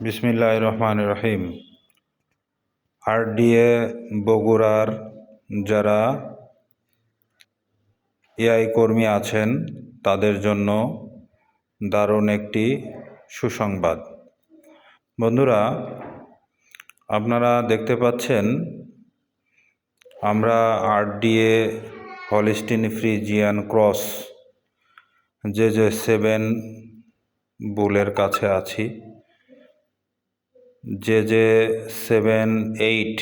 বিসমিল্লাহির রহমানির রহিম। আরডিএ বগুড়ার যারা এআই কর্মী আছেন তাদের জন্য দারুণ একটি সুসংবাদ। বন্ধুরা, আপনারা দেখতে পাচ্ছেন আমরা আরডিএ হলিস্টিন ফ্রিজিয়ান ক্রস যে 7 বুলের কাছে আছি। যে 7, 8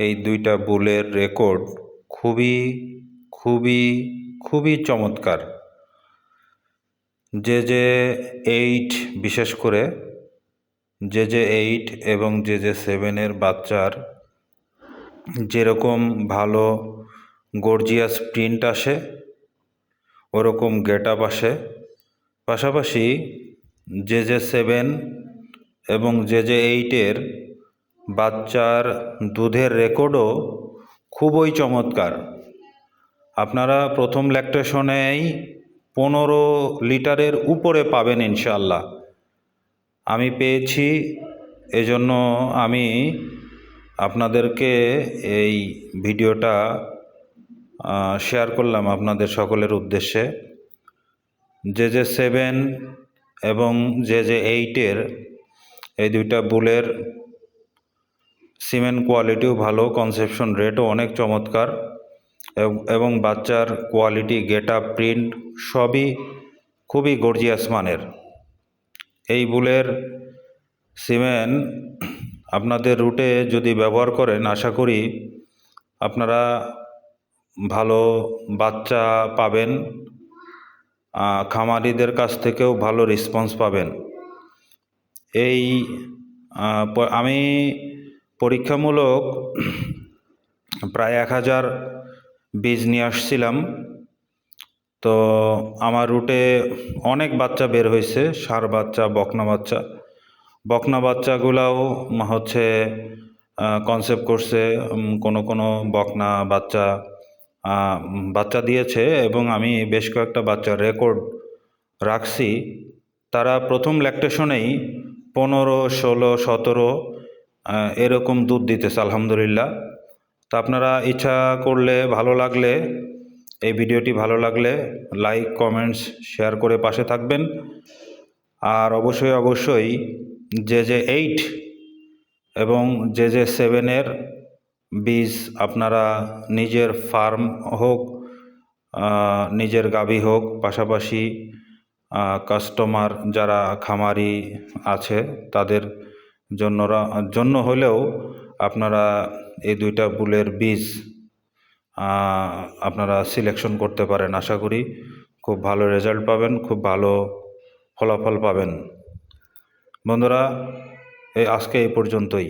এই দুইটা বুলের রেকর্ড খুবই খুবই খুবই চমৎকার। যে 8 বিশেষ করে যে 8 এবং যে 7-এর বাচ্চার যেরকম ভালো গর্জিয়াস প্রিন্ট আসে, ওরকম গেট আপ আসে। পাশাপাশি যে 7 এবং যে 8-এর বাচ্চার দুধের রেকর্ডও খুবই চমৎকার। আপনারা প্রথম ল্যাকটেশনেই 15 লিটারের উপরে পাবেন ইনশাআল্লাহ। আমি পেয়েছি, এজন্য আমি আপনাদেরকে এই ভিডিওটা শেয়ার করলাম আপনাদের সকলের উদ্দেশ্যে। যে 7 এবং যে 8-এর এই দুইটা বুলের সিমেন্ট কোয়ালিটিও ভালো, কনসেপশন রেটও অনেক চমৎকার এবং বাচ্চার কোয়ালিটি, গেট আপ, প্রিন্ট সবই খুবই গর্জিয়াস মানের। এই বুলের সিমেন্ট আপনাদের রুটে যদি ব্যবহার করেন, আশা করি আপনারা ভালো বাচ্চা পাবেন, খামারিদের কাছ থেকেও ভালো রেসপন্স পাবেন। আমি পরীক্ষামূলক প্রায় 1000 বীজ নিয়ে আসছিলাম। তো আমার রুটে অনেক বাচ্চা বের হয়েছে, ষাঁড় বাচ্চা, বকনা বাচ্চাগুলাও হচ্ছে কনসেপ্ট করছে। কোনো বকনা বাচ্চা দিয়েছে এবং আমি বেশ কয়েকটা বাচ্চার রেকর্ড রাখছি। তারা প্রথম ল্যাকটেশনেই 15, 16, 17 এরকম দুধ দিতেছে আলহামদুলিল্লাহ। তা আপনারা ইচ্ছা করলে, ভালো লাগলে, এই ভিডিওটি ভালো লাগলে লাইক, কমেন্টস, শেয়ার করে পাশে থাকবেন। আর অবশ্যই যে 8 এবং যে 7-এর বীজ আপনারা নিজের ফার্ম হোক, নিজের গাভী হোক, পাশাপাশি কাস্টমার যারা খামারি আছে তাদের জন্য হলেও আপনারা এই দুইটা বুলের বীজ আপনারা সিলেকশন করতে পারেন। আশা করি খুব ভালো রেজাল্ট পাবেন, খুব ভালো ফলাফল পাবেন। বন্ধুরা, আজকে এই পর্যন্তই।